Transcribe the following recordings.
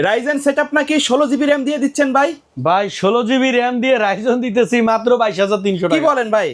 Ryzen setup নাকি 16 GB RAM দিয়ে দিচ্ছেন ভাই? ভাই 16 জিবি র্যাম দিয়ে রাইজন দিতেছি মাত্র 22,300 কি টাকা। বলেন ভাই?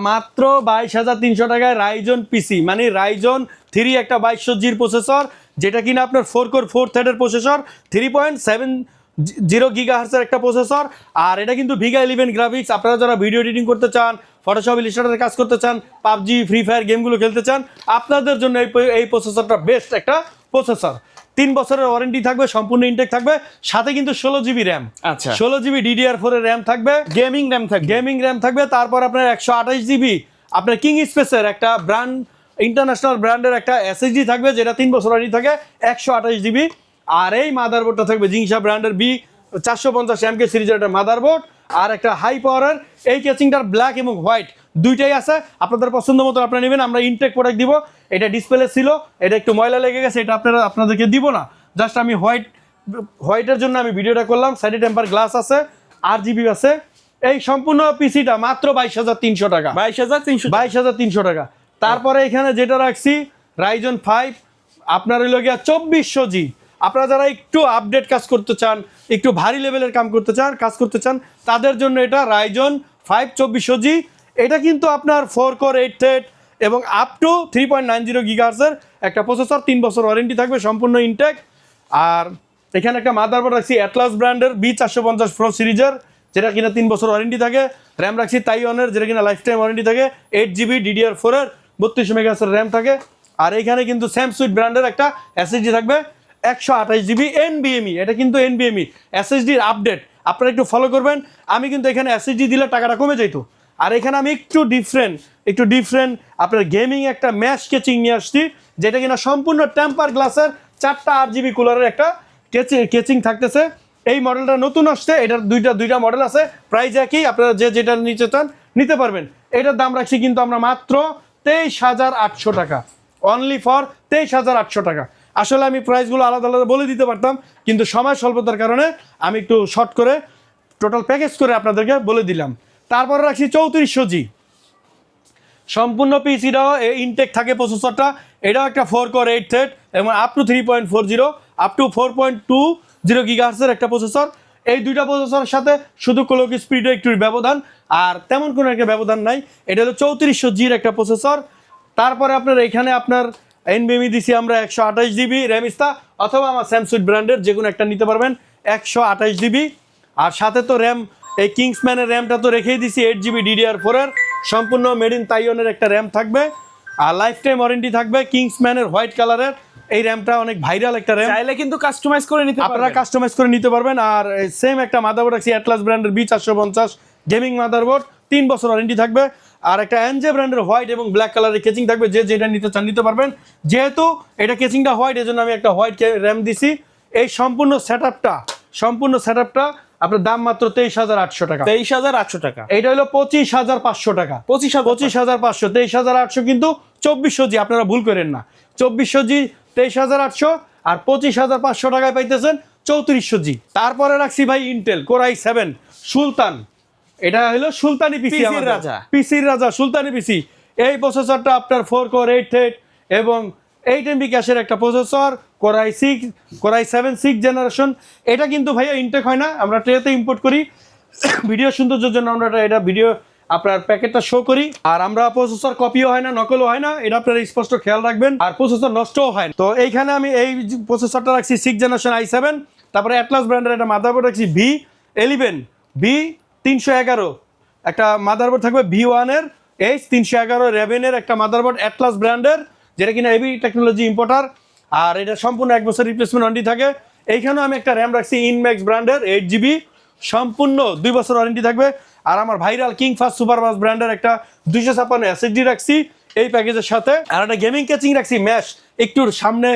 মাত্র 22,300 টাকায় রাইজন পিসি, মানে রাইজন 3 একটা 2200G'র প্রসেসর, যেটা কিনা আপনার 4 কোর 4 থ্রেডের প্রসেসর, 3.70 গিগাহার্টজের একটা প্রসেসর। আর এটা কিন্তু ভিগা 11 গ্রাফিক্স। আপনারা যারা ভিডিও এডিটিং করতে চান, ফটোশপ ইলাস্ট্রেটরে কাজ করতে চান, পাবজি ফ্রি ফায়ার গেমগুলো খেলতে চান, আপনাদের জন্য এই প্রসেসরটা বেস্ট একটা প্রসেসর। 3 বছরের ওয়ারেন্টি থাকবে, সম্পূর্ণ ইনটেক থাকবে, সাথে কিন্তু 16 জিবি র্যাম। আচ্ছা, 16 জিবি DDR4 এর র্যাম থাকবে, গেমিং র্যাম থাকবে। গেমিং র্যাম থাকবে। তারপর আপনার 128 জিবি আপনার কিং স্পেসের একটা ব্র্যান্ড, ইন্টারন্যাশনাল ব্র্যান্ডের একটা এসএসডি থাকবে, যেটা 3 বছর ওয়ারেন্টি থাকে, 128 জিবি। আর এই মাদারবোর্ডটা থাকবে জিংসা ব্র্যান্ডের B450MK সিরিজের একটা মাদারবোর্ড, আর একটা হাই পাওয়ারের। এই কেচিংটার ব্ল্যাক এবং হোয়াইট দুইটাই আছে, আপনাদের পছন্দ মতো আপনারা নেবেন। আমরা ইনটেক প্রোডাক্ট দিব। এটা ডিসপ্লে ছিল, এটা একটু ময়লা লেগে গেছে, এটা আপনাদেরকে দিব না। জাস্ট আমি হোয়াইটের জন্য আমি ভিডিওটা করলাম। সাইডে টেম্পার গ্লাস আছে, RGB আছে। এই সম্পূর্ণ পিসিটা মাত্র 22,300 টাকা। 22,300 টাকা। তারপরে এখানে যেটা রাখছি রাইজন 5 আপনার হইল গিয়া 2400G। আপনারা যারা একটু আপডেট কাজ করতে চান, একটু ভারী লেভেলের কাজ করতে চান, তাদের জন্য এটা রাইজন 5 2400G। এটা কিন্তু আপনার 4 কোর 8 থ্রেড এবং আপ টু 3.90 গিগাহার্টজের একটা প্রসেসর, 3 বছর ওয়ারেন্টি থাকবে, সম্পূর্ণ ইনটেক। আর এখানে একটা মাদারবোর্ড রাখছি অ্যাটলাস ব্র্যান্ডের B450 প্রো সিরিজের, যেটা কিনা 3 বছর ওয়ারেন্টি থাকে। র্যাম রাখছি তাইওয়ানের, যেটা কিনা লাইফ টাইম ওয়ারেন্টি থাকে। 8 জিবি DDR4 এর 32 মেগাহার্টজের র্যাম থাকে। আর এইখানে কিন্তু স্যামসুইট ব্র্যান্ডের একটা এসএসডি থাকবে 128 জিবি NVMe। এটা কিন্তু NVMe এসএসডির আপডেট, আপনারা একটু ফলো করবেন। আমি কিন্তু এখানে এসএসডি দিলে টাকাটা কমে যেত। আর এখানে আমি একটু ডিফারেন্ট আপনার গেমিং একটা ম্যাশ কেচিং নিয়ে আসছি, যেটা কিনা সম্পূর্ণ টেম্পার গ্লাসের 4টা RGB কুলারের একটা কেচিং থাকতেছে। এই মডেলটা নতুন আসছে, এটার দুইটা মডেল আছে, প্রাইস একই। আপনারা যেটা নিতে চান নিতে পারবেন। এটার দাম রাখছি কিন্তু আমরা মাত্র 23,800 টাকা, অনলি ফর 23,800 টাকা। আসলে আমি প্রাইসগুলো আলাদা আলাদা বলে দিতে পারতাম, কিন্তু সময় স্বল্পতার কারণে আমি একটু শর্ট করে টোটাল প্যাকেজ করে আপনাদেরকে বলে দিলাম। তারপরে রাখছি 3400G। সম্পূর্ণ পিসিটাও ইনটেক থাকে প্রসেসরটা। এটাও একটা 4 কোর 8 থ্রেড এবং আপ টু 3.40 আপ টু 4.20 গিগাহার্টজের একটা প্রসেসর। এই দুইটা প্রসেসরের সাথে শুধু ক্লক স্পিডে একটু ব্যবধান, আর তেমন কোনো একটা ব্যবধান নাই। এটা হলো 3400G'র একটা প্রসেসর। তারপরে আপনার এখানে আপনার NVMe দিছি আমরা 128 জিবি র্যামিস্তা, অথবা আমার স্যামসুইট ব্র্যান্ডের যে কোনো একটা নিতে পারবেন 128 জিবি। আর সাথে তো র্যাম, এই কিংসম্যানের র্যামটা তো রেখেই দিছি 8 জিবি DDR4 এর, সম্পূর্ণ মেড ইন তাইওয়ানের একটা র্যাম থাকবে। আর লাইফ টাইম ওয়ারেন্টি থাকবে কিংসম্যানের হোয়াইট কালারের। এই র্যামটা অনেক ভাইরাল একটা র্যাম, চাইলে কিন্তু কাস্টমাইজ করে নিতে আপনারা পারবেন। কাস্টমাইজ করে নিতে পারবেন। আর সেম একটা মাদারবোর্ড রাখছি অ্যাটলাস ব্র্যান্ডের B450 গেমিং মাদারবোর্ড, 3 বছর ওয়ারেন্টি থাকবে। আর একটা এনজে ব্র্যান্ডের হোয়াইট এবং ব্ল্যাক কালারের কেচিং থাকবে, যেটা নিতে চান নিতে পারবেন। যেহেতু এটা কেচিংটা হোয়াইট, এজন্য আমি একটা হোয়াইট র্যাম দিছি। এই সম্পূর্ণ সেটআপটা আপনার দাম মাত্র 23,800 টাকা। 23,800 টাকা। এইটা হলো 25,500 টাকা। 25,500, 23,800 কিন্তু 2400G, আপনারা ভুল করেন না। 2400G 23,800, আর 25,500 টাকায় পাইতেছেন 3400G। তারপরে রাখছি ভাই ইন্টেল কোর i7 সুলতান। এটা হলো সুলতানি পিসি, পিসির রাজা সুলতানি পিসি। এই প্রসেসরটা আপনার 4 কোর 8 থ্রেড এবং 8 MB ক্যাশের একটা প্রসেসর, কোর i7 6 জেনারেশন। এটা কিন্তু ভাইয়া ইনটেক হয় না, আমরা ট্রেতে ইম্পোর্ট করি। ভিডিও সৌন্দর্যের জন্য আমরা এটা ভিডিও আপনার প্যাকেটটা শো করি। আর আমরা প্রসেসর কপিও হয় না, নকলও হয় না, এটা আপনারা স্পষ্ট খেয়াল রাখবেন। আর প্রসেসর নষ্টও হয় না। তো এইখানে আমি এই প্রসেসরটা রাখছি 6 জেনারেশন i7। তারপরে অ্যাটলাস ব্র্যান্ডের একটা মাদারবোর্ড রাখছি V11 B311, একটা মাদারবোর্ড থাকবে V1 এর H311 রেভেনের একটা মাদারবোর্ড অ্যাটলাস ব্র্যান্ডের, যেটা কিনা হেভি টেকনোলজি ইম্পোর্টার। আর এটা সম্পূর্ণ 1 বছর রিপ্লেসমেন্ট ওয়ারেন্টি থাকে। এইখানেও আমি একটা র্যাম রাখছি ইনম্যাক্স ব্র্যান্ডের 8 জিবি, সম্পূর্ণ 2 বছর ওয়ারেন্টি থাকবে। আর আমার ভাইরাল কিং ফাস্ট সুপারফাস্ট ব্র্যান্ডের একটা 256 এসএসডি রাখছি এই প্যাকেজের সাথে। আর একটা গেমিং কেচিং রাখছি ম্যাশ, একটু সামনে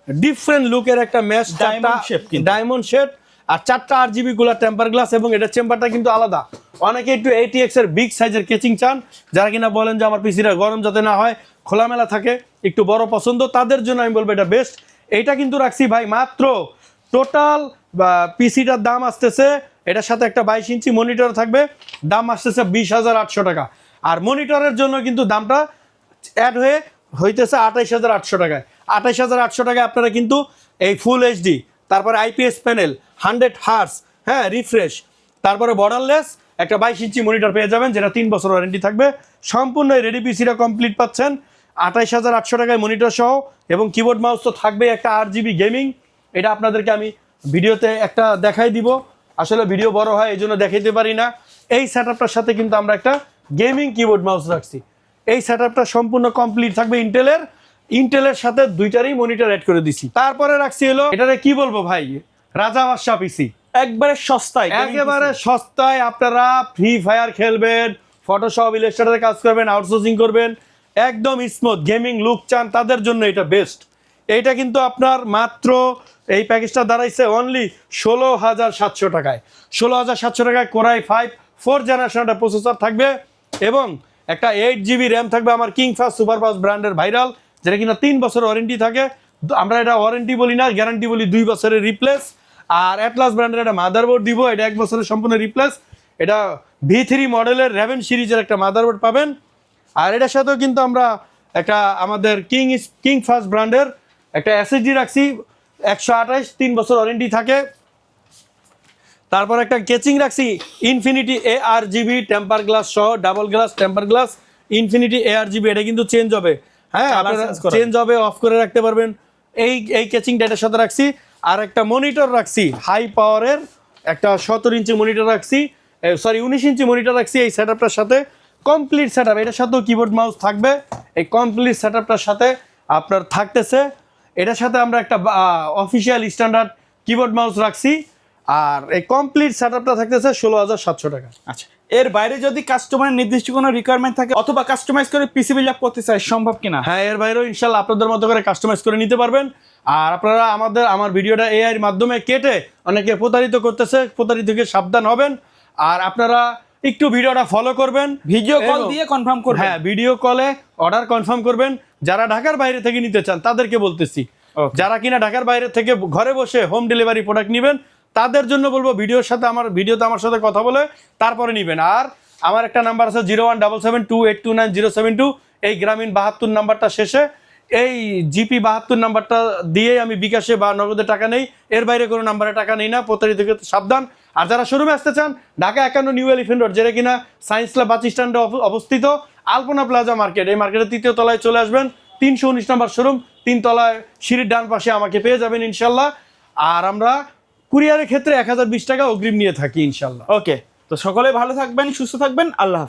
ডিফারেন্ট লুকের একটা ম্যাশ, ডায়মন্ড শেপ। আর 4টা RGB গুলার টেম্পার গ্লাস, এবং এটার চেম্বারটা কিন্তু আলাদা। অনেকে একটু ATX এর বিগ সাইজের কেচিং চান, যারা কিনা বলেন যে আমার পিসিটা গরম যাতে না হয়, খোলামেলা থাকে, একটু বড় পছন্দ, তাদের জন্য আমি বলবো এটা বেস্ট। এইটা কিন্তু রাখছি ভাই মাত্র টোটাল পিসিটার দাম আসতেছে, এটার সাথে একটা 22 ইঞ্চি মনিটর থাকবে, দাম আসতেছে 20,800 টাকা। আর মনিটরের জন্য কিন্তু দামটা অ্যাড হইতেছে 28,800 টাকায়। 28,800 টাকায় আপনারা কিন্তু এই ফুল HD তারপরে আইপিএস প্যানেল 100 হার্স, হ্যাঁ রিফ্রেশ, তারপরে বর্ডারলেস একটা 22 ইঞ্চি মনিটর পেয়ে যাবেন যেটা 3 বছর ওয়ারেন্টি থাকবে। সম্পূর্ণ রেডি পিসিটা কমপ্লিট পাচ্ছেন 28,800 টাকায় মনিটর সহ, এবং কিবোর্ড মাউস তো থাকবে একটা 8GB গেমিং। এটা আপনাদেরকে আমি ভিডিওতে একটা দেখাই দিব, আসলে ভিডিও বড় হয় এই জন্য দেখাইতে পারি না। এই সেটআপটার সাথে কিন্তু আমরা একটা গেমিং কিবোর্ড মাউস রাখছি। এই সেটআপটা সম্পূর্ণ কমপ্লিট থাকবে ইন্টেলের সাথে দুইটারই মনিটর অ্যাড করে দিছি। তারপরে রাখছি হলো এটারে কি বলবো ভাই, রাজা বাদশা পিসি, একবারে সস্তায়, একেবারে সস্তায় আপনারা ফ্রি ফায়ার খেলবেন, ফটোশপ ইলাস্ট্রেটরে কাজ করবেন, আউটসোর্সিং করবেন, একদম স্মুথ গেমিং লুক চান তাদের জন্য এটা বেস্ট। এইটা কিন্তু আপনার মাত্র এই প্যাকেজটা দাঁড়াইছে অনলি 16,700 টাকায়। 16,700 টাকায় কোরাই 5 4th জেনারেশন একটা প্রসেসর থাকবে, এবং একটা 8GB র্যাম থাকবে আমার কিংফাস্ট সুপারফাস্ট ব্র্যান্ডের ভাইরাল, যেটা কিনা 3 বছর ওয়ারেন্টি থাকে। আমরা এটা ওয়ারেন্টি বলি না, গ্যারান্টি বলি 2 বছরের রিপ্লেস। আর অ্যাটলাস ব্র্যান্ডের একটা মাদারবোর্ড দিব, এটা 1 বছরের সম্পূর্ণ রিপ্লেস। এটা V3 মডেলের রেভেন সিরিজের একটা মাদারবোর্ড পাবেন। আর এটার সাথেও কিন্তু আমরা একটা আমাদের কিংফাস্ট ব্র্যান্ডের একটা SSD রাখছি 128, 3 বছর ওয়ারেন্টি থাকে। তারপর একটা কেচিং রাখছি ইনফিনিটি ARGB টেম্পার গ্লাস সহ, double glass temper glass infinity ARGB। এটা কিন্তু চেঞ্জ হবে, হ্যাঁ আপনারা চেঞ্জ হবে, অফ করে রাখতে পারবেন। এই কেচিংটা এটার সাথে রাখছি। আর একটা মনিটর রাখছি হাই পাওয়ারের একটা 17 ইঞ্চি মনিটর রাখছি, 19 ইঞ্চি মনিটর রাখছি এই সেটআপটার সাথে। কমপ্লিট সেটআপ, এটার সাথেও কিবোর্ড মাউস থাকবে। এই কমপ্লিট সেটআপটার সাথে আপনার থাকতেছে, এটার সাথে আমরা একটা অফিসিয়াল স্ট্যান্ডার্ড কিবোর্ড মাউস রাখছি। আর এই কমপ্লিট সেটআপটা থাকতেছে 16,700 টাকা। আচ্ছা, এর বাইরে যদি কাস্টমারের নির্দিষ্ট কোনো রিকোয়ারমেন্ট থাকে অথবা কাস্টমাইজ করে পিসি বিল্ড আপ করতে চায়, সম্ভব কিনা? হ্যাঁ, এর বাইরেও ইনশাল্লাহ আপনাদের মতো করে কাস্টমাইজ করে নিতে পারবেন। আর আপনারা আমার ভিডিওটা AI এর মাধ্যমে কেটে অনেকে প্রতারিত করতেছে, প্রতারিত থেকে সাবধান হবেন। আর আপনারা একটু ভিডিওটা ফলো করবেন, ভিডিও কল দিয়ে কনফার্ম করবেন। হ্যাঁ, ভিডিও কলে অর্ডার কনফার্ম করবেন। যারা ঢাকার বাইরে থেকে নিতে চান তাদেরকে বলতেছি, যারা কিনা ঢাকার বাইরে থেকে ঘরে বসে হোম ডেলিভারি প্রোডাক্ট নেবেন তাদের জন্য বলবো ভিডিওতে আমার সাথে কথা বলে তারপরে নেবেন। আর আমার একটা নাম্বার আছে 017728297072, এই গ্রামীণ 72 নাম্বারটা শেষে, এই জিপি 72 নাম্বারটা দিয়ে আমি বিকাশে বা নগদে টাকা নেই, এর বাইরে কোনো নাম্বারে টাকা নেই না, প্রতারিত থেকে সাবধান। আর যারা শোরুমে আসতে চান, ঢাকা 51 নিউ এলিফ্যান্ট রোড, যেটা কিনা সায়েন্স ল্যাব বাস স্ট্যান্ডে অবস্থিত, আলপনা প্লাজা মার্কেট, এই মার্কেটের 3য় তলায় চলে আসবেন, 319 নম্বর শোরুম, 3 তলায় সিঁড়ির ডান পাশে আমাকে পেয়ে যাবেন ইনশাল্লাহ। আর আমরা কুরিয়ারের ক্ষেত্রে 1020 টাকা অগ্রিম নিয়ে থাকি ইনশাল্লাহ। ওকে, তো সকলে ভালো থাকবেন, সুস্থ থাকবেন, আল্লাহ হাফেজ।